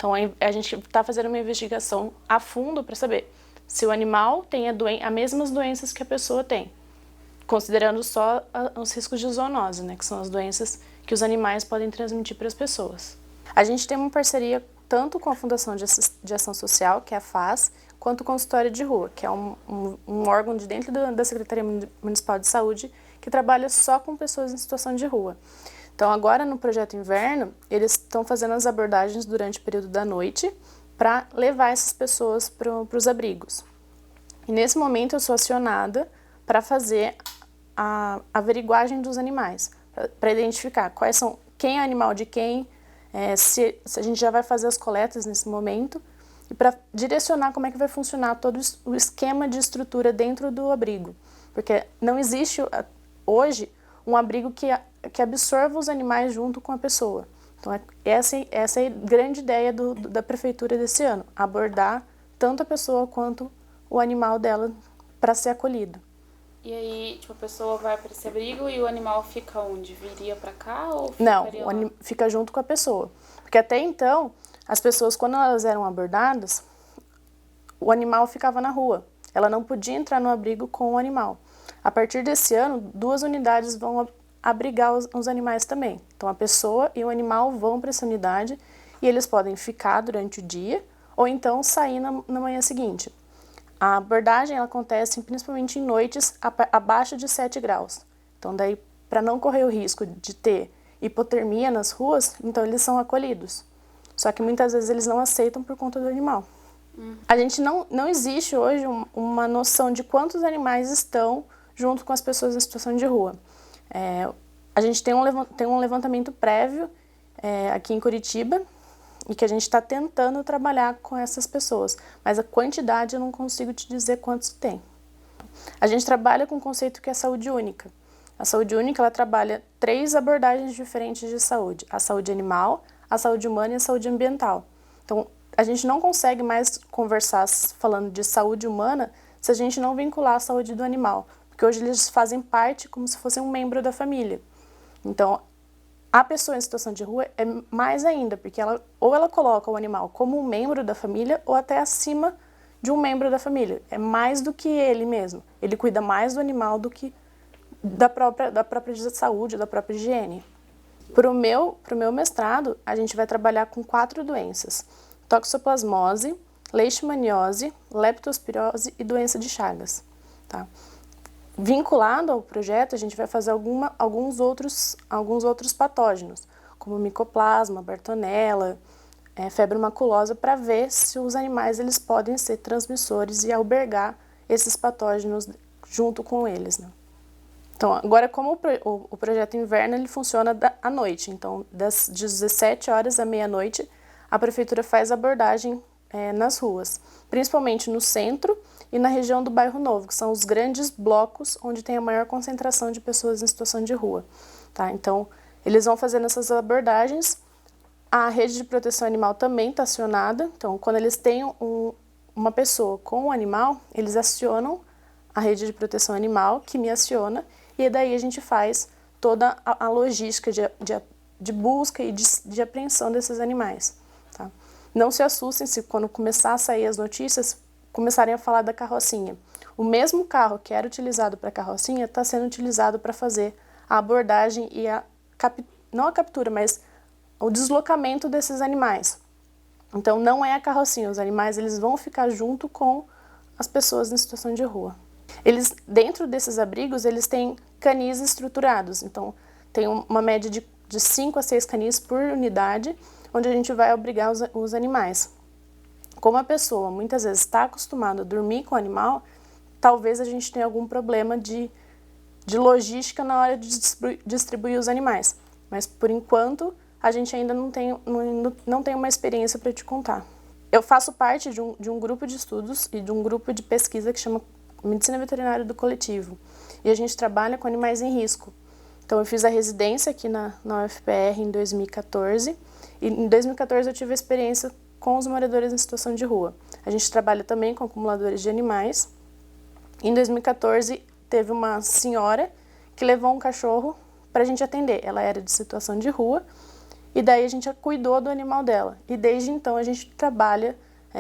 Então a gente está fazendo uma investigação a fundo para saber se o animal tem as mesmas doenças que a pessoa tem, considerando só os riscos de zoonose, né, que são as doenças que os animais podem transmitir para as pessoas. A gente tem uma parceria tanto com a Fundação de Ação Social, que é a FAS, quanto com o Consultório de Rua, que é um órgão de dentro da Secretaria Municipal de Saúde que trabalha só com pessoas em situação de rua. Então agora no Projeto Inverno, eles estão fazendo as abordagens durante o período da noite para levar essas pessoas para os abrigos. E nesse momento eu sou acionada para fazer a averiguagem dos animais, para identificar quem é animal de quem, se a gente já vai fazer as coletas nesse momento, e para direcionar como é que vai funcionar todo o esquema de estrutura dentro do abrigo. Porque não existe hoje um abrigo que absorva os animais junto com a pessoa. Então essa é a grande ideia da prefeitura desse ano, abordar tanto a pessoa quanto o animal dela para ser acolhido. E aí, tipo, a pessoa vai para esse abrigo e o animal fica onde? Viria para cá ou Não, ficaria lá? fica junto com a pessoa. Porque até então, as pessoas, quando elas eram abordadas, o animal ficava na rua. Ela não podia entrar no abrigo com o animal. A partir desse ano, 2 unidades vão abrigar os animais também. Então, a pessoa e o animal vão para essa unidade e eles podem ficar durante o dia ou então sair na manhã seguinte. A abordagem ela acontece principalmente em noites abaixo de 7 graus. Então, daí, para não correr o risco de ter hipotermia nas ruas, então eles são acolhidos. Só que muitas vezes eles não aceitam por conta do animal. A gente não existe hoje uma noção de quantos animais estão junto com as pessoas em situação de rua. A gente tem um levantamento prévio aqui em Curitiba, e que a gente está tentando trabalhar com essas pessoas, mas a quantidade eu não consigo te dizer quantos tem. A gente trabalha com um conceito que é saúde única. A saúde única ela trabalha 3 abordagens diferentes de saúde: a saúde animal, a saúde humana e a saúde ambiental. Então, a gente não consegue mais conversar falando de saúde humana se a gente não vincular a saúde do animal, porque hoje eles fazem parte como se fossem um membro da família. Então, a pessoa em situação de rua é mais ainda, porque ela coloca o animal como um membro da família ou até acima de um membro da família. É mais do que ele mesmo. Ele cuida mais do animal do que da própria saúde, da própria higiene. Para o meu mestrado, a gente vai trabalhar com 4 doenças: toxoplasmose, leishmaniose, leptospirose e doença de Chagas. Tá? Vinculado ao projeto, a gente vai fazer alguns outros patógenos, como micoplasma, bartonella, febre maculosa, para ver se os animais eles podem ser transmissores e albergar esses patógenos junto com eles, né? Então, agora, como o projeto Inverno ele funciona à noite, então, das 17 horas à meia-noite, a prefeitura faz abordagem nas ruas, principalmente no centro e na região do Bairro Novo, que são os grandes blocos onde tem a maior concentração de pessoas em situação de rua. Tá? Então, eles vão fazendo essas abordagens. A rede de proteção animal também está acionada. Então, quando eles têm uma pessoa com um animal, eles acionam a rede de proteção animal, que me aciona, e daí a gente faz toda a logística de busca e de apreensão desses animais. Tá? Não se assustem se quando começar a sair as notícias, começarem a falar da carrocinha. O mesmo carro que era utilizado para a carrocinha está sendo utilizado para fazer a abordagem e não a captura, mas o deslocamento desses animais. Então não é a carrocinha, os animais eles vão ficar junto com as pessoas em situação de rua. Eles, dentro desses abrigos, eles têm canis estruturados, então tem uma média de 5 a 6 canis por unidade, onde a gente vai abrigar os animais. Como a pessoa muitas vezes está acostumada a dormir com o animal, talvez a gente tenha algum problema de logística na hora de distribuir os animais. Mas, por enquanto, a gente ainda não tem uma experiência para te contar. Eu faço parte de um grupo de estudos e de um grupo de pesquisa que chama Medicina Veterinária do Coletivo. E a gente trabalha com animais em risco. Então, eu fiz a residência aqui na UFPR em 2014. E em 2014 eu tive a experiência com os moradores em situação de rua. A gente trabalha também com acumuladores de animais. Em 2014, teve uma senhora que levou um cachorro para a gente atender. Ela era de situação de rua e daí a gente cuidou do animal dela. E desde então a gente trabalha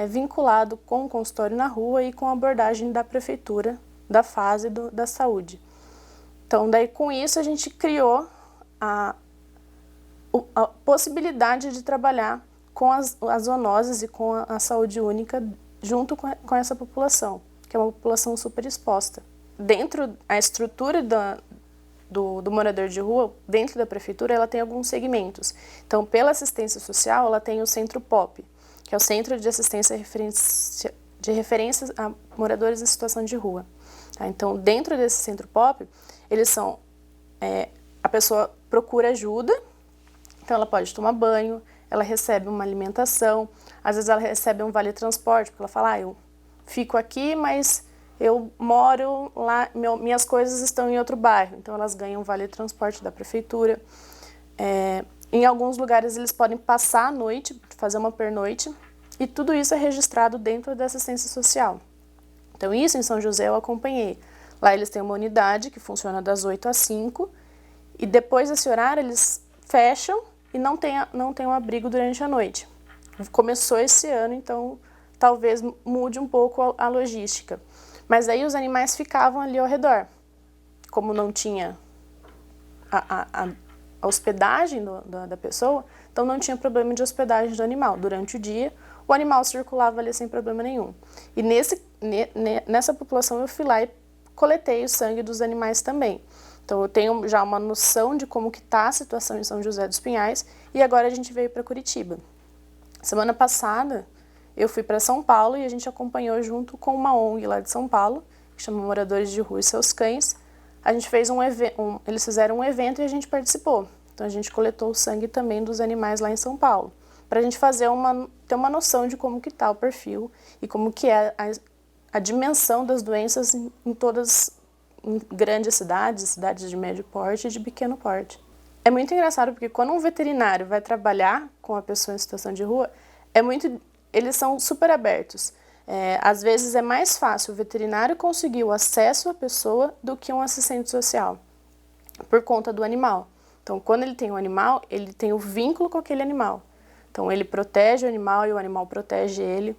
vinculado com o consultório na rua e com a abordagem da prefeitura, da fase da saúde. Então, daí com isso a gente criou a possibilidade de trabalhar com as zoonoses e com a saúde única junto com essa população, que é uma população super exposta. Dentro da estrutura do morador de rua, dentro da prefeitura, ela tem alguns segmentos. Então, pela assistência social, ela tem o Centro POP, que é o Centro de Assistência de Referência a Moradores em Situação de Rua. Tá? Então, dentro desse Centro POP, eles são... a pessoa procura ajuda, então ela pode tomar banho, ela recebe uma alimentação, às vezes ela recebe um vale-transporte, porque ela fala, eu fico aqui, mas eu moro lá, minhas coisas estão em outro bairro, então elas ganham vale-transporte da prefeitura. Em alguns lugares eles podem passar a noite, fazer uma pernoite, e tudo isso é registrado dentro da assistência social. Então isso em São José eu acompanhei. Lá eles têm uma unidade que funciona das 8 às 5, e depois desse horário eles fecham e não tem um abrigo durante a noite. Começou esse ano, então talvez mude um pouco a logística. Mas aí os animais ficavam ali ao redor. Como não tinha a hospedagem da pessoa, então não tinha problema de hospedagem do animal. Durante o dia, o animal circulava ali sem problema nenhum. E nessa população eu fui lá e coletei o sangue dos animais também. Então eu tenho já uma noção de como que está a situação em São José dos Pinhais e agora a gente veio para Curitiba. Semana passada eu fui para São Paulo e a gente acompanhou junto com uma ONG lá de São Paulo, que chama Moradores de Rua e Seus Cães. A gente fez eles fizeram um evento e a gente participou. Então a gente coletou o sangue também dos animais lá em São Paulo, para a gente ter uma noção de como que está o perfil e como que é a dimensão das doenças em grandes cidades de médio porte e de pequeno porte. É muito engraçado porque quando um veterinário vai trabalhar com a pessoa em situação de rua, eles são super abertos. Às vezes é mais fácil o veterinário conseguir o acesso à pessoa do que um assistente social, por conta do animal. Então, quando ele tem um animal, ele tem o vínculo com aquele animal. Então, ele protege o animal e o animal protege ele.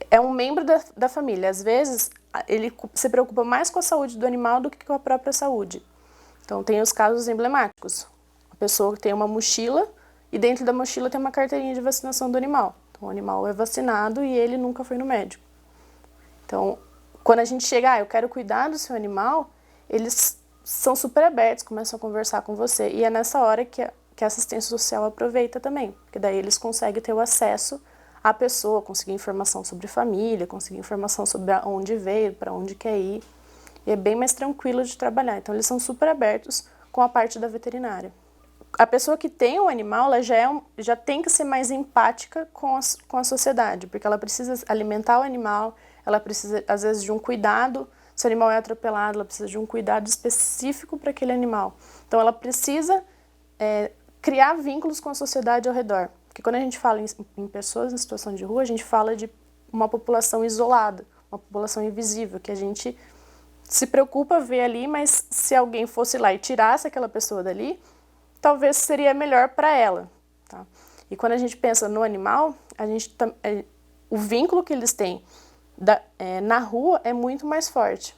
É um membro da família. Às vezes, ele se preocupa mais com a saúde do animal do que com a própria saúde. Então, tem os casos emblemáticos. A pessoa tem uma mochila e dentro da mochila tem uma carteirinha de vacinação do animal. Então, o animal é vacinado e ele nunca foi no médico. Então, quando a gente chega, eu quero cuidar do seu animal, eles são super abertos, começam a conversar com você. E é nessa hora que a assistência social aproveita também, porque daí eles conseguem ter o acesso à pessoa, conseguir informação sobre família, conseguir informação sobre onde veio, para onde quer ir. E é bem mais tranquilo de trabalhar. Então, eles são super abertos com a parte da veterinária. A pessoa que tem o animal, ela já tem que ser mais empática com a sociedade, porque ela precisa alimentar o animal, ela precisa, às vezes, de um cuidado. Se o animal é atropelado, ela precisa de um cuidado específico para aquele animal. Então, ela precisa criar vínculos com a sociedade ao redor. Porque quando a gente fala em pessoas em situação de rua, a gente fala de uma população isolada, uma população invisível, que a gente se preocupa ver ali, mas se alguém fosse lá e tirasse aquela pessoa dali, talvez seria melhor para ela. Tá? E quando a gente pensa no animal, o vínculo que eles têm na rua é muito mais forte.